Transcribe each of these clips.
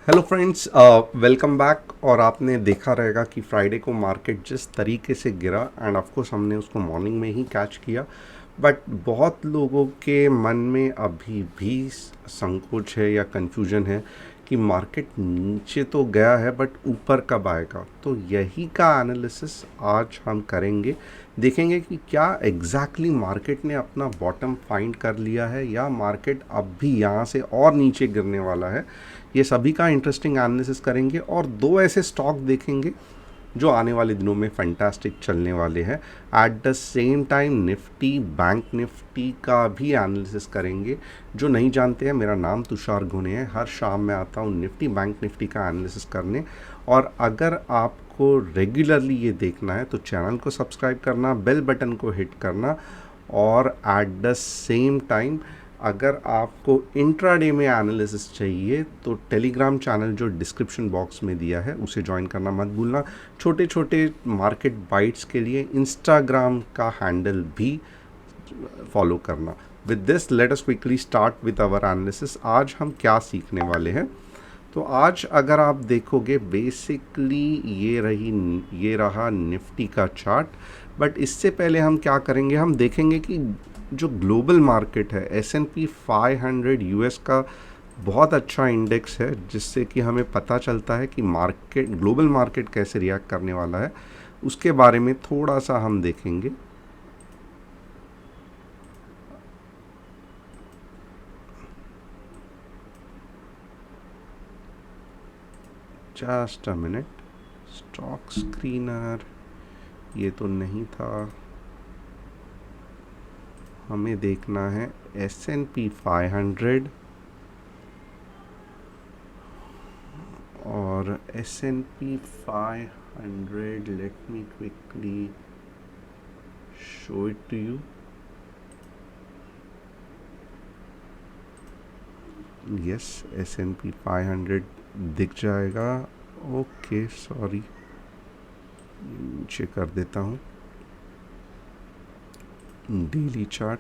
Hello friends, welcome back. और आपने देखा रहेगा कि फ्राइडे को मार्केट जिस तरीके से गिरा एंड ऑफ कोर्स हमने उसको मॉर्निंग में ही कैच किया। बट बहुत लोगों के मन में अभी भी संकोच है या कंफ्यूजन है कि मार्केट नीचे तो गया है बट ऊपर कब आएगा। तो यही का एनालिसिस आज हम करेंगे। देखेंगे कि क्या एग्जैक्टली मार्केट ने अपना बॉटम फाइंड कर लिया है या मार्केट अब भी यहाँ से और नीचे गिरने वाला है। ये सभी का इंटरेस्टिंग एनालिसिस करेंगे और दो ऐसे स्टॉक देखेंगे जो आने वाले दिनों में फैंटास्टिक चलने वाले हैं। At the same time Nifty, bank Nifty का भी एनालिसिस करेंगे। जो नहीं जानते हैं, मेरा नाम तुषार घुने है। हर शाम मैं आता हूँ निफ्टी बैंक निफ्टी का एनालिसिस करने। और अगर आपको रेगुलरली ये देखना है तो चैनल को सब्सक्राइब करना, बेल बटन को हिट करना। और एट द सेम टाइम अगर आपको इंट्राडे में एनालिसिस चाहिए तो टेलीग्राम चैनल जो डिस्क्रिप्शन बॉक्स में दिया है उसे ज्वाइन करना मत भूलना। छोटे छोटे मार्केट बाइट्स के लिए इंस्टाग्राम का हैंडल भी फॉलो करना। With this let us quickly start with our analysis. आज हम क्या सीखने वाले हैं? तो आज अगर आप देखोगे बेसिकली ये रहा निफ्टी का चार्ट। बट इससे पहले हम क्या करेंगे, हम देखेंगे कि जो ग्लोबल मार्केट है S&P 500 यूएस का बहुत अच्छा इंडेक्स है, जिससे कि हमें पता चलता है कि मार्केट, ग्लोबल मार्केट कैसे रिएक्ट करने वाला है। उसके बारे में थोड़ा सा हम देखेंगे। Just a minute, stock screener ये तो नहीं था। हमें देखना है S&P 500 और S&P 500, let me quickly show it to you. yes, S&P 500 दिख जाएगा। ओके सॉरी, नीचे कर देता हूँ डेली चार्ट।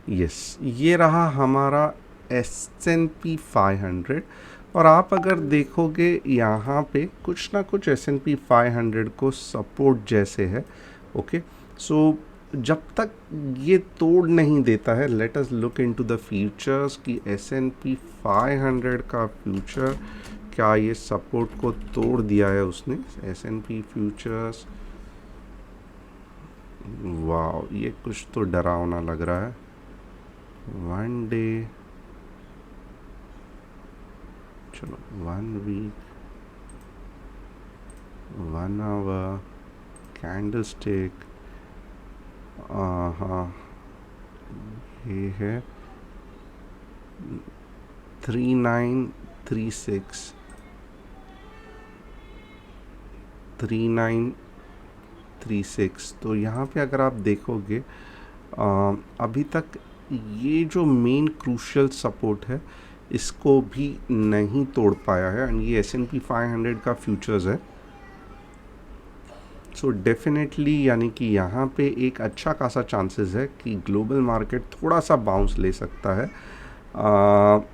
यस, ये रहा हमारा S&P 500। और आप अगर देखोगे यहाँ पे कुछ ना कुछ S&P 500 को सपोर्ट जैसे है। ओके, सो जब तक ये तोड़ नहीं देता है, let us look into the futures कि S&P 500 का फ्यूचर क्या ये सपोर्ट को तोड़ दिया है उसने। S&P फ्यूचर्स, वाह, ये कुछ तो डरावना लग रहा है। वन डे, चलो 1 वीक, 1 आवर कैंडल स्टिक। हाँ, ये है 3936, 3936। तो यहाँ पे अगर आप देखोगे अभी तक ये जो मेन क्रूशियल सपोर्ट है इसको भी नहीं तोड़ पाया है। एंड ये S&P 500 का फ्यूचर्स है। सो डेफिनेटली यानी कि यहाँ पे एक अच्छा खासा चांसेस है कि ग्लोबल मार्केट थोड़ा सा बाउंस ले सकता है।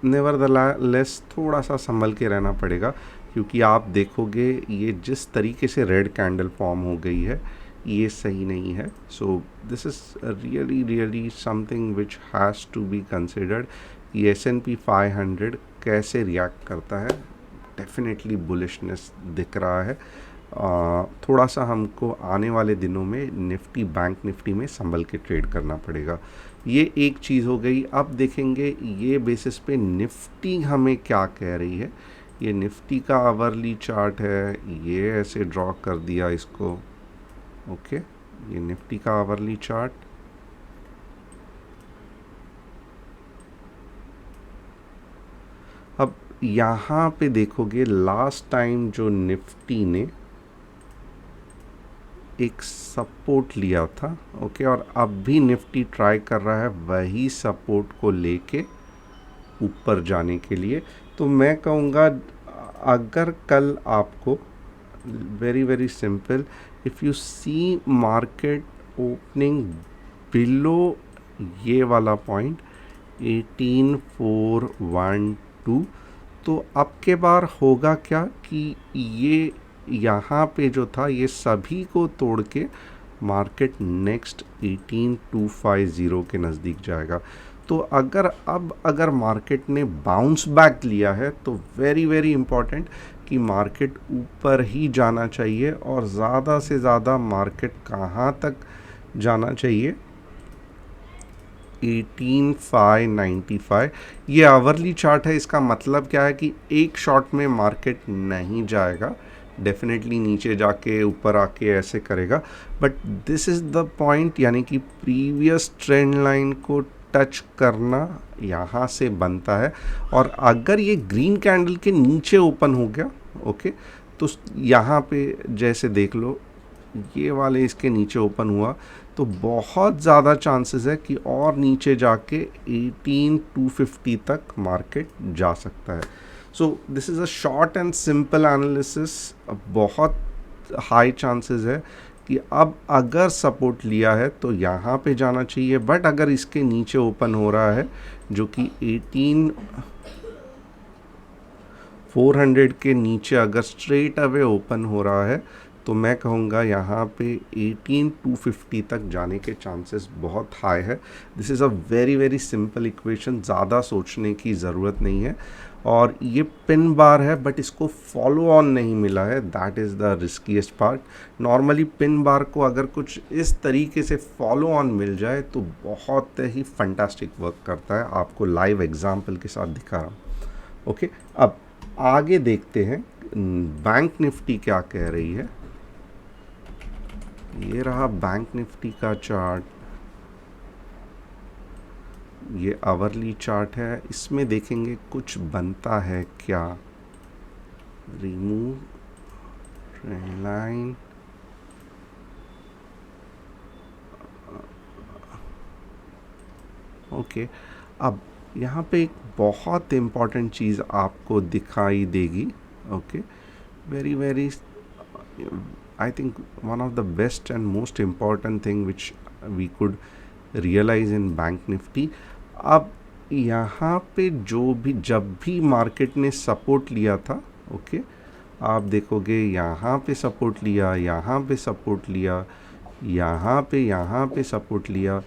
नेवरदलेस थोड़ा सा संभल के रहना पड़ेगा, क्योंकि आप देखोगे ये जिस तरीके से रेड कैंडल फॉर्म हो गई है ये सही नहीं है। So this is really really something which has to be considered. ये S&P 500 कैसे रिएक्ट करता है। डेफिनेटली बुलिशनेस दिख रहा है। थोड़ा सा हमको आने वाले दिनों में निफ्टी बैंक निफ्टी में संभल के ट्रेड करना पड़ेगा। ये एक चीज़ हो गई। अब देखेंगे ये बेसिस पे निफ्टी हमें क्या कह रही है। ये निफ्टी का आवरली चार्ट है, ये ऐसे ड्रॉ कर दिया इसको। ओके, ये निफ्टी का आवरली चार्ट। अब यहाँ पे देखोगे लास्ट टाइम जो निफ्टी ने एक सपोर्ट लिया था, ओके, और अब भी निफ्टी ट्राई कर रहा है वही सपोर्ट को लेके ऊपर जाने के लिए। तो मैं कहूँगा अगर कल आपको, very very simple, if you see market opening below ये वाला पॉइंट 18412, तो अब के बार होगा क्या कि ये यहाँ पे जो था ये सभी को तोड़ के मार्केट नेक्स्ट 18250 के नज़दीक जाएगा। तो अगर मार्केट ने बाउंस बैक लिया है तो वेरी वेरी इम्पॉर्टेंट कि मार्केट ऊपर ही जाना चाहिए, और ज़्यादा से ज़्यादा मार्केट कहाँ तक जाना चाहिए, 18595। ये आवरली चार्ट है, इसका मतलब क्या है कि एक शॉट में मार्केट नहीं जाएगा, डेफिनेटली नीचे जाके ऊपर आके ऐसे करेगा, but this is the point, यानी कि प्रीवियस ट्रेंड लाइन को टच करना यहाँ से बनता है। और अगर ये ग्रीन कैंडल के नीचे ओपन हो गया, ओके, तो यहाँ पे जैसे देख लो ये वाले इसके नीचे ओपन हुआ तो बहुत ज़्यादा चांसेस है कि और नीचे जाके 18250 तक मार्केट जा सकता है। So this is a short and simple analysis. बहुत हाई चांसेस है कि अब अगर सपोर्ट लिया है तो यहाँ पे जाना चाहिए, बट अगर इसके नीचे ओपन हो रहा है जो कि 18400 के नीचे अगर स्ट्रेट अवे ओपन हो रहा है तो मैं कहूँगा यहाँ पे 18250 तक जाने के चांसेस बहुत हाई है। This is a very very simple equation, ज़्यादा सोचने की ज़रूरत नहीं है। और ये पिन बार है बट इसको फॉलो ऑन नहीं मिला है, that is the riskiest part. Normally pin bar को अगर कुछ इस तरीके से फॉलो ऑन मिल जाए तो बहुत ही फंटास्टिक वर्क करता है, आपको लाइव एग्जाम्पल के साथ दिखा रहा हूँ। ओके, अब आगे देखते हैं बैंक निफ्टी क्या कह रही है। ये रहा बैंक निफ्टी का चार्ट, ये आवरली चार्ट है, इसमें देखेंगे कुछ बनता है क्या। Remove trend line, okay. अब यहाँ पे एक बहुत इम्पॉर्टेंट चीज़ आपको दिखाई देगी, okay, very very I think one of the best and most important thing which we could realize in bank Nifty. अब यहाँ पे जब भी मार्केट ने सपोर्ट लिया था, ओके, आप देखोगे यहाँ पे सपोर्ट लिया, यहाँ पे सपोर्ट लिया, यहाँ पे सपोर्ट लिया,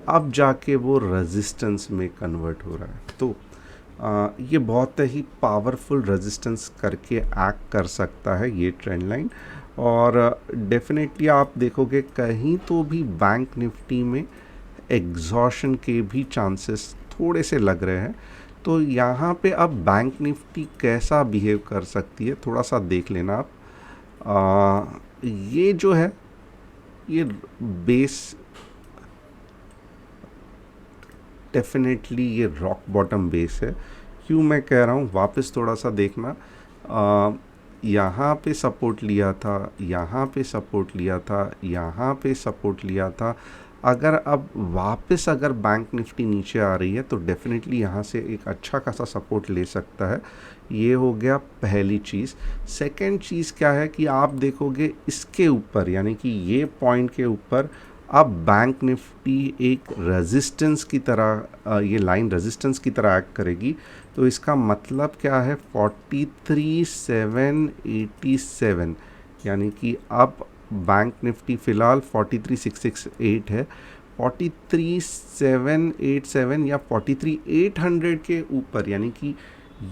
अब जाके वो रेजिस्टेंस में कन्वर्ट हो रहा है। तो ये बहुत ही पावरफुल रेजिस्टेंस करके एक्ट कर सकता है ये ट्रेंड लाइन। और डेफिनेटली आप देखोगे कहीं तो भी बैंक निफ्टी में एग्जॉशन के भी चांसेस थोड़े से लग रहे हैं। तो यहाँ पे अब बैंक निफ्टी कैसा बिहेव कर सकती है थोड़ा सा देख लेना आप। ये जो है ये बेस, डेफिनेटली ये रॉक बॉटम बेस है। क्यों मैं कह रहा हूँ, वापस थोड़ा सा देखना, यहाँ पे सपोर्ट लिया था, यहाँ पे सपोर्ट लिया था, यहाँ पे सपोर्ट लिया था। अगर अब वापस अगर बैंक निफ्टी नीचे आ रही है तो डेफिनेटली यहाँ से एक अच्छा खासा सपोर्ट ले सकता है। ये हो गया पहली चीज़। सेकंड चीज़ क्या है कि आप देखोगे इसके ऊपर, यानी कि ये पॉइंट के ऊपर अब बैंक निफ्टी एक रेजिस्टेंस की तरह, ये लाइन रेजिस्टेंस की तरह एक्ट करेगी। तो इसका मतलब क्या है, 43787, यानी कि अब बैंक निफ्टी फ़िलहाल 43668 है, 43787 या 43800 के ऊपर, यानी कि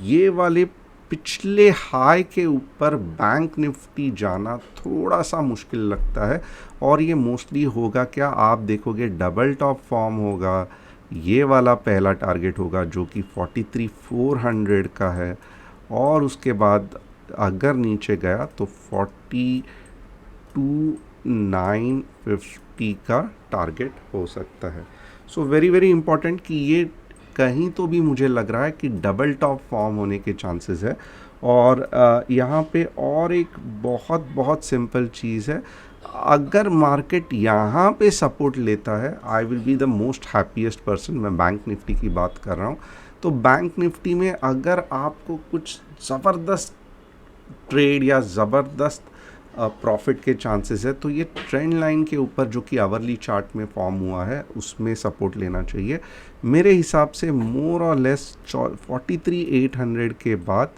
ये वाले पिछले हाई के ऊपर बैंक निफ्टी जाना थोड़ा सा मुश्किल लगता है। और ये मोस्टली होगा क्या, आप देखोगे डबल टॉप फॉर्म होगा, ये वाला पहला टारगेट होगा जो कि 43400 का है, और उसके बाद अगर नीचे गया तो 42950 का टारगेट हो सकता है। सो वेरी वेरी इंपॉर्टेंट कि ये कहीं तो भी मुझे लग रहा है कि डबल टॉप फॉर्म होने के चांसेस है। और यहाँ पे और एक बहुत बहुत सिंपल चीज़ है, अगर मार्केट यहाँ पे सपोर्ट लेता है, I will be the most happiest person. मैं बैंक निफ्टी की बात कर रहा हूँ। तो बैंक निफ्टी में अगर आपको कुछ ज़बरदस्त ट्रेड या ज़बरदस्त प्रॉफिट के चांसेस है। तो ये ट्रेंड लाइन के ऊपर जो कि आवरली चार्ट में फॉर्म हुआ है उसमें सपोर्ट लेना चाहिए मेरे हिसाब से। मोर और लेस 43,800 के बाद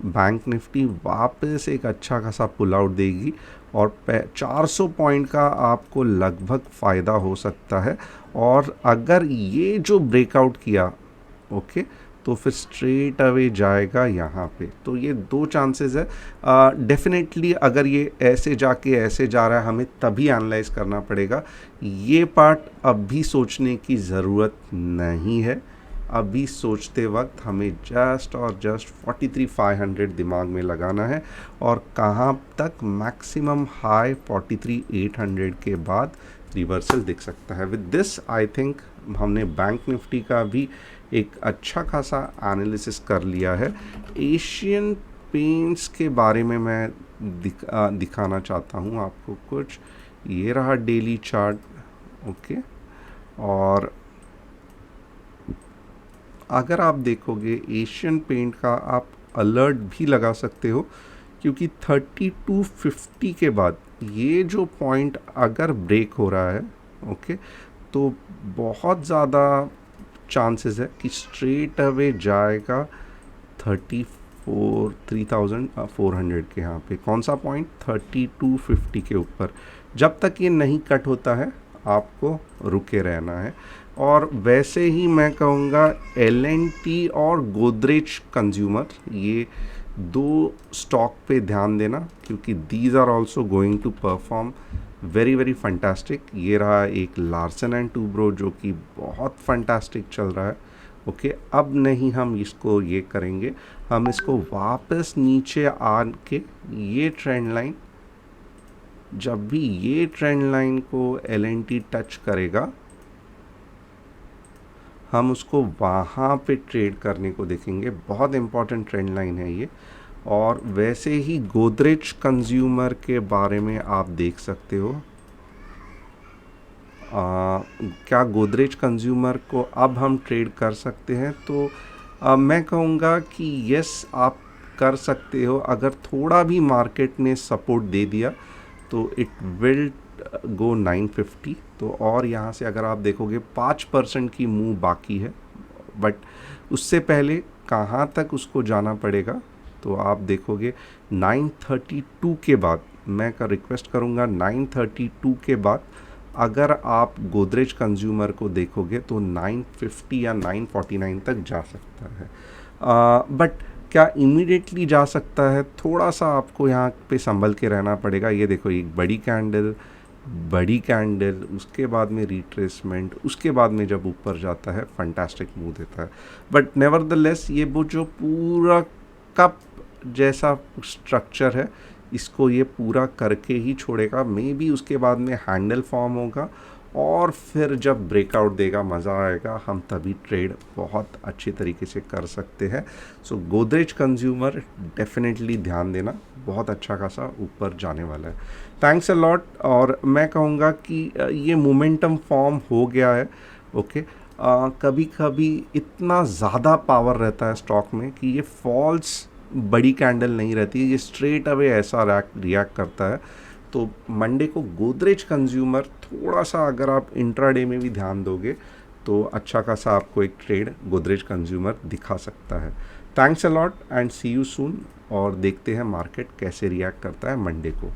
बैंक निफ्टी वापस एक अच्छा खासा पुल आउट देगी और 400 पॉइंट का आपको लगभग फ़ायदा हो सकता है। और अगर ये जो ब्रेकआउट किया ओके तो फिर स्ट्रेट अवे जाएगा यहाँ पे। तो ये दो चांसेस है। डेफिनेटली अगर ये ऐसे जाके ऐसे जा रहा है हमें तभी एनालाइज करना पड़ेगा। ये पार्ट अभी सोचने की ज़रूरत नहीं है। अभी सोचते वक्त हमें जस्ट और जस्ट 43,500 दिमाग में लगाना है और कहाँ तक मैक्सिमम हाई 43,800 के बाद रिवर्सल दिख सकता है। विद दिस आई थिंक हमने बैंक निफ्टी का भी एक अच्छा खासा एनालिसिस कर लिया है। एशियन पेंट्स के बारे में मैं दिखाना चाहता हूँ आपको कुछ। ये रहा डेली चार्ट ओके। और अगर आप देखोगे एशियन पेंट का आप अलर्ट भी लगा सकते हो क्योंकि 3250 के बाद ये जो पॉइंट अगर ब्रेक हो रहा है ओके तो बहुत ज़्यादा चांसेस है कि स्ट्रेट अवे जाएगा 3,400 के यहाँ पे। कौन सा पॉइंट 3250 के ऊपर। जब तक ये नहीं कट होता है आपको रुके रहना है। और वैसे ही मैं कहूँगा L&T और गोदरेज कंज्यूमर ये दो स्टॉक पे ध्यान देना क्योंकि these are also going to perform very very fantastic. ये रहा एक लार्सन एंड टूब्रो जो कि बहुत फंटास्टिक चल रहा है ओके। अब नहीं हम इसको ये करेंगे, हम इसको वापस नीचे आके ये ट्रेंड लाइन, जब भी ये ट्रेंड लाइन को L&T टच करेगा हम उसको वहाँ पे ट्रेड करने को देखेंगे। बहुत इंपॉर्टेंट ट्रेंड लाइन है ये। और वैसे ही गोदरेज कंज्यूमर के बारे में आप देख सकते हो। क्या गोदरेज कंज्यूमर को अब हम ट्रेड कर सकते हैं? तो मैं कहूँगा कि यस आप कर सकते हो। अगर थोड़ा भी मार्केट ने सपोर्ट दे दिया तो इट विल गो 950। तो और यहाँ से अगर आप देखोगे 5% की मूव बाकी है बट उससे पहले कहाँ तक उसको जाना पड़ेगा तो आप देखोगे 932 के बाद। मैं का रिक्वेस्ट करूँगा 932 के बाद अगर आप गोदरेज कंज्यूमर को देखोगे तो 950 या 949 तक जा सकता है। बट क्या इमीडिएटली जा सकता है? थोड़ा सा आपको यहाँ पे संभल के रहना पड़ेगा। ये देखो एक बड़ी कैंडल उसके बाद में रिट्रेसमेंट, उसके बाद में जब ऊपर जाता है फंटास्टिक मूव देता है। बट नेवरदलेस ये वो जो पूरा कप जैसा स्ट्रक्चर है इसको ये पूरा करके ही छोड़ेगा। मे बी उसके बाद में हैंडल फॉर्म होगा और फिर जब ब्रेकआउट देगा मज़ा आएगा, हम तभी ट्रेड बहुत अच्छी तरीके से कर सकते हैं। सो गोदरेज कंज्यूमर डेफिनेटली ध्यान देना, बहुत अच्छा खासा ऊपर जाने वाला है। Thanks a lot. और मैं कहूँगा कि ये मोमेंटम फॉर्म हो गया है ओके। कभी कभी इतना ज़्यादा पावर रहता है स्टॉक में कि ये फॉल्स बड़ी कैंडल नहीं रहती, ये स्ट्रेट अवे ऐसा रिएक्ट करता है। तो मंडे को गोदरेज कंज्यूमर थोड़ा सा अगर आप इंट्राडे में भी ध्यान दोगे तो अच्छा खासा आपको एक ट्रेड गोदरेज कंज्यूमर दिखा सकता है। Thanks a lot and see you soon. और देखते हैं मार्केट कैसे रिएक्ट करता है मंडे को।